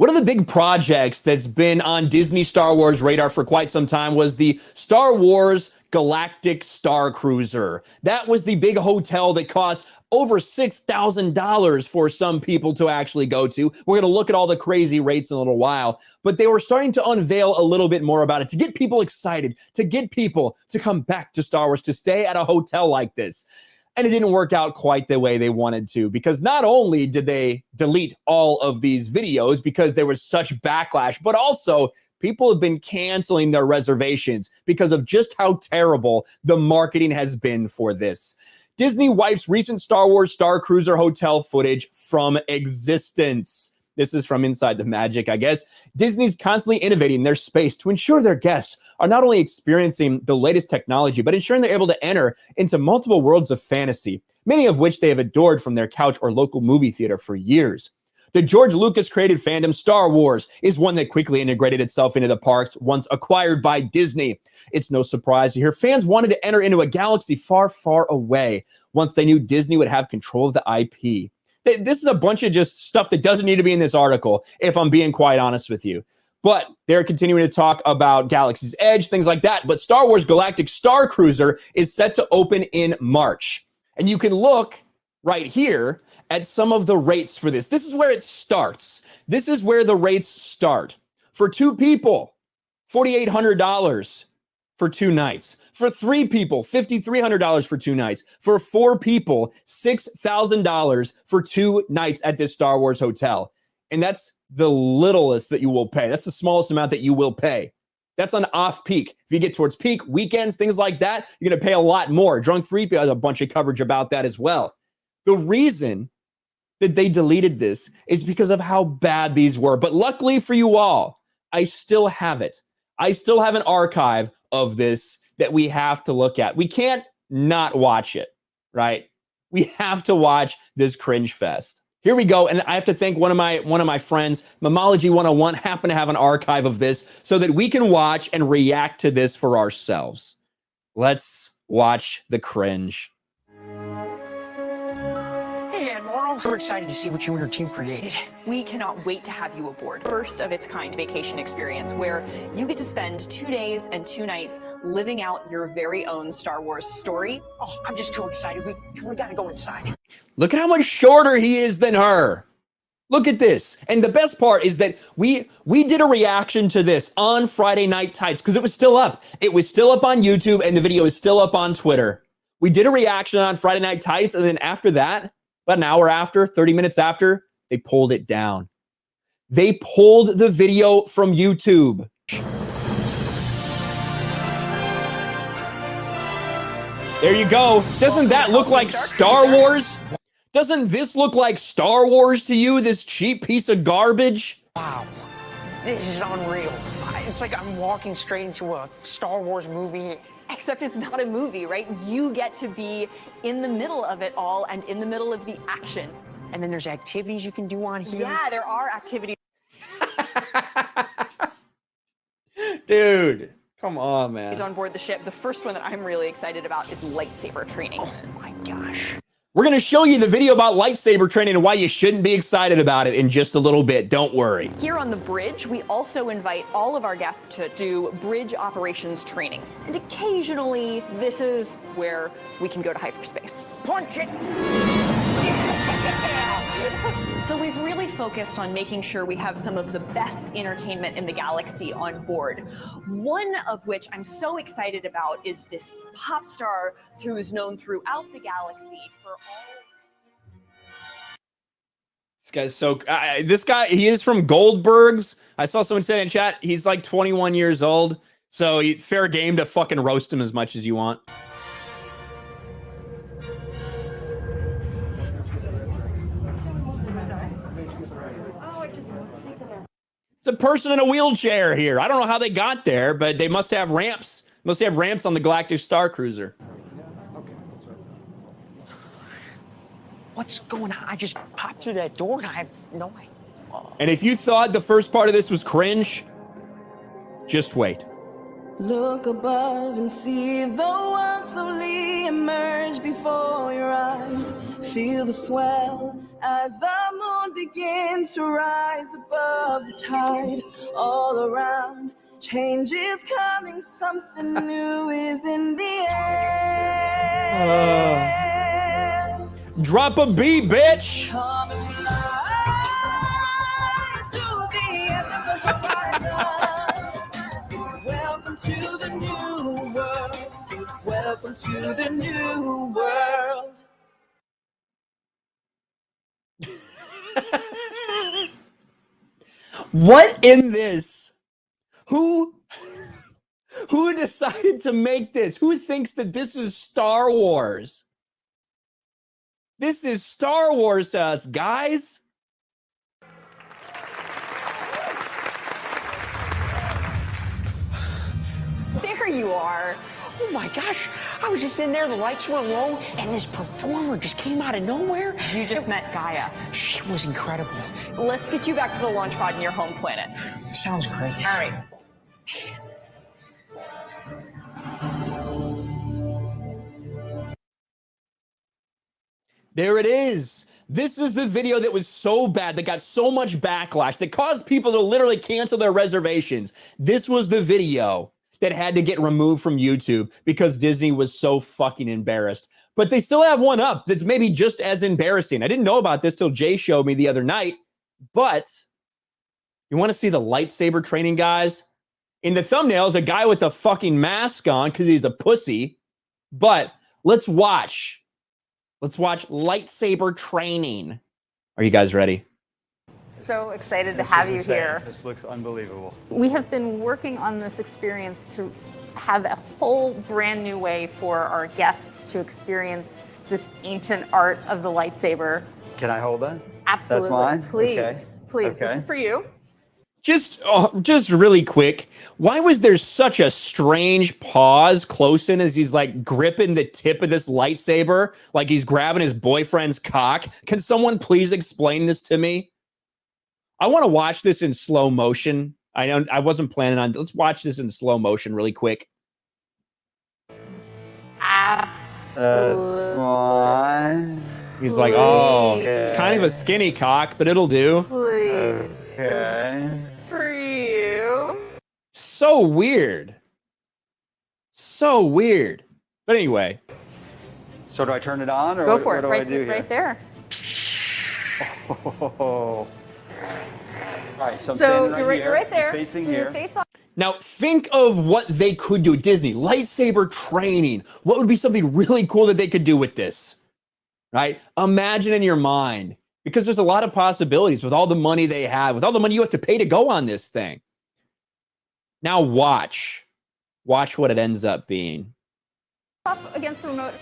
One of the big projects that's been on Disney Star Wars radar for quite some time was the Star Wars Galactic Starcruiser. That was the big hotel that cost over $6,000 for some people to actually go to. We're going to look at all the crazy rates in a little while, but they were starting to unveil a little bit more about it to get people excited, to get people to come back to Star Wars, to stay at a hotel like this. And it didn't work out quite the way they wanted to, because not only did they delete all of these videos because there was such backlash, but also people have been canceling their reservations because of just how terrible the marketing has been for this. Disney wipes recent Star Wars Starcruiser hotel footage from existence. This is from Inside the Magic, I guess. Disney's constantly innovating their space to ensure their guests are not only experiencing the latest technology, but ensuring they're able to enter into multiple worlds of fantasy, many of which they have adored from their couch or local movie theater for years. The George Lucas created fandom Star Wars is one that quickly integrated itself into the parks once acquired by Disney. It's no surprise to hear fans wanted to enter into a galaxy far, far away once they knew Disney would have control of the IP. This is a bunch of just stuff that doesn't need to be in this article, if I'm being quite honest with you. But they're continuing to talk about Galaxy's Edge, things like that. But Star Wars Galactic Starcruiser is set to open in March. And you can look right here at some of the rates for this. This is where it starts. This is where the rates start. For two people, $4,800 for 2 nights. For 3 people, $5,300 for 2 nights. For 4 people, $6,000 for 2 nights at this Star Wars hotel. And that's the littlest that you will pay. That's the smallest amount that you will pay. That's on off-peak. If you get towards peak, weekends, things like that, you're going to pay a lot more. Drunk Free has a bunch of coverage about that as well. The reason that they deleted this is because of how bad these were. But luckily for you all, I still have it. I still have an archive of this that we have to look at. We can't not watch it, right? We have to watch this cringe fest. Here we go, and I have to thank one of my friends, Mamology 101, happened to have an archive of this so that we can watch and react to this for ourselves. Let's watch the cringe. We're excited to see what you and your team created. We cannot wait to have you aboard. First of its kind vacation experience where you get to spend 2 days and 2 nights living out your very own Star Wars story. Oh, I'm just too excited. We gotta go inside. Look at how much shorter he is than her. Look at this. And the best part is that we did a reaction to this on Friday Night Tights because it was still up. It was still up on YouTube and the video is still up on Twitter. We did a reaction on Friday Night Tights, and then after that, about an hour after, 30 minutes after, they pulled it down. They pulled the video from YouTube. There you go. Doesn't that look like Star Wars? Doesn't this look like Star Wars to you, this cheap piece of garbage? Wow, this is unreal. It's like I'm walking straight into a Star Wars movie. Except it's not a movie, right? You get to be in the middle of it all and in the middle of the action. And then there's activities you can do on here. Yeah, there are activities. Dude, come on, man. He's on board the ship. The first one that I'm really excited about is lightsaber training. Oh my gosh. We're going to show you the video about lightsaber training and why you shouldn't be excited about it in just a little bit. Don't worry. Here on the bridge, we also invite all of our guests to do bridge operations training. And occasionally, this is where we can go to hyperspace. Punch it! So we've really focused on making sure we have some of the best entertainment in the galaxy on board. One of which I'm so excited about is this pop star who is known throughout the galaxy for all... This guy's so... this guy, he is from Goldberg's. I saw someone say in chat, he's like 21 years old. So fair game to fucking roast him as much as you want. It's a person in a wheelchair here. I don't know how they got there, but they must have ramps. Must have ramps on the Galactic Starcruiser. What's going on? I just popped through that door and I have no idea. And if you thought the first part of this was cringe, just wait. Look above and see the world slowly emerge before your eyes. Feel the swell as the moon begin to rise above the tide. All around, change is coming, something new is in the air. Drop a beat, bitch. Come and fly to the end of the horizon. Welcome to the new world. Welcome to the new world. What in this? Who decided to make this? Who thinks that this is Star Wars? This is Star Wars to us, guys. There you are. Oh my gosh, I was just in there, the lights were low, and this performer just came out of nowhere. You just met Gaia. She was incredible. Let's get you back to the launch pod in your home planet. Sounds great. All right. There it is. This is the video that was so bad, that got so much backlash, that caused people to literally cancel their reservations. This was the video that had to get removed from YouTube because Disney was so fucking embarrassed. But they still have one up that's maybe just as embarrassing. I didn't know about this till Jay showed me the other night. But you want to see the lightsaber training, guys? In the thumbnail is a guy with a fucking mask on because he's a pussy. But let's watch. Let's watch lightsaber training. Are you guys ready? So excited to have you here. This looks unbelievable. We have been working on this experience to have a whole brand new way for our guests to experience this ancient art of the lightsaber. Can I hold that? Absolutely. That's mine? Please, Okay. please. Okay. This is for you. Just really quick. Why was there such a strange pause close in as he's like gripping the tip of this lightsaber, like he's grabbing his boyfriend's cock? Can someone please explain this to me? I want to watch this in slow motion. I wasn't planning on. Let's watch this in slow motion really quick. Absolutely. That's fine. He's like, oh, it's kind of a skinny cock, but it'll do. Please. Okay. For you. So weird. So weird. But anyway. So do I turn it on or Go what, for what it. do I Right, do here? right there. Oh. All right, so I'm So standing you're here, right there. facing Your here. face on. Now, think of what they could do at Disney. Lightsaber training. What would be something really cool that they could do with this? Right? Imagine in your mind. Because there's a lot of possibilities with all the money they have, with all the money you have to pay to go on this thing. Now watch. Watch what it ends up being. Up against the remote.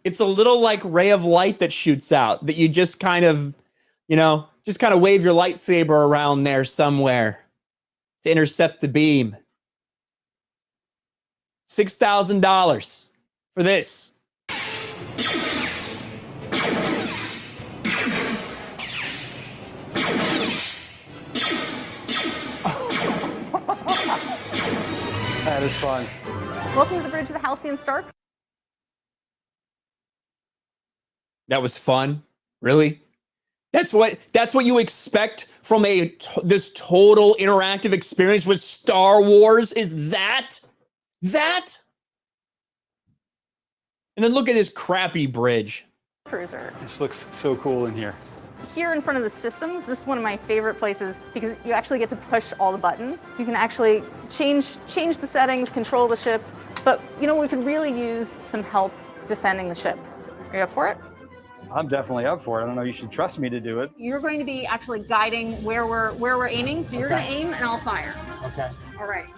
It's a little like ray of light that shoots out that you just kind of, just kind of wave your lightsaber around there somewhere to intercept the beam. $6,000 for this. That is fun. Welcome to the bridge of the Halcyon Stark. That was fun. Really? That's what you expect from this total interactive experience with Star Wars? Is that? And then look at this crappy bridge. Cruiser. This looks so cool in here. Here in front of the systems, this is one of my favorite places because you actually get to push all the buttons. You can actually change the settings, control the ship, but we could really use some help defending the ship. Are you up for it? I'm definitely up for it. I don't know, you should trust me to do it. You're going to be actually guiding where we're aiming, so you're going to aim and I'll fire. Okay. All right.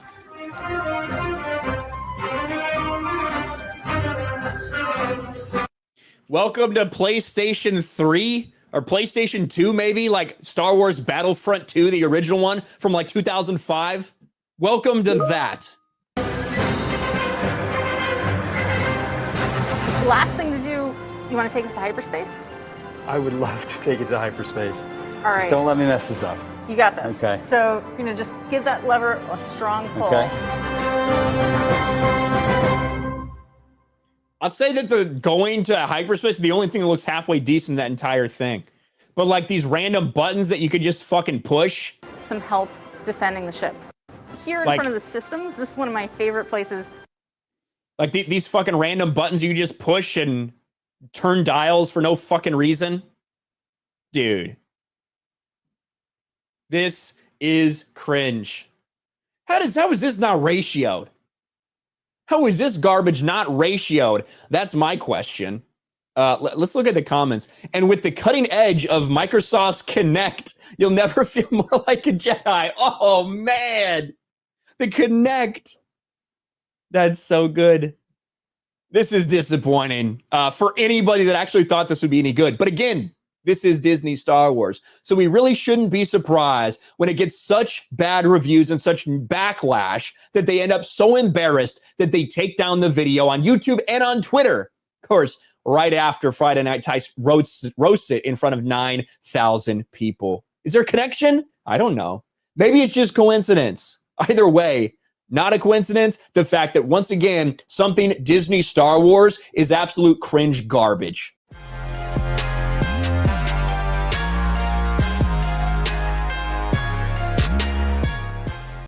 Welcome to PlayStation 3 or PlayStation 2, maybe, like Star Wars Battlefront 2, the original one from like 2005. Welcome to that. Last thing to do, you want to take us to hyperspace? I would love to take it to hyperspace. All Just right. don't let me mess this up. You got this. Okay. So you're gonna just give that lever a strong pull. Okay. I'll say that the going to hyperspace is the only thing that looks halfway decent in that entire thing. But like these random buttons that you could just fucking push. Some help defending the ship. Here in Like- front of the systems, this is one of my favorite places. Like these fucking random buttons you just push and turn dials for no fucking reason. Dude. This is cringe. How is this not ratioed? How is this garbage not ratioed? That's my question. Let's look at the comments. And with the cutting edge of Microsoft's Kinect, you'll never feel more like a Jedi. Oh, man. The Kinect. That's so good. This is disappointing for anybody that actually thought this would be any good. But again, this is Disney Star Wars. So we really shouldn't be surprised when it gets such bad reviews and such backlash that they end up so embarrassed that they take down the video on YouTube and on Twitter. Of course, right after Friday Night Tice roasts it in front of 9,000 people. Is there a connection? I don't know. Maybe it's just coincidence. Either way, not a coincidence. The fact that once again, something Disney Star Wars is absolute cringe garbage.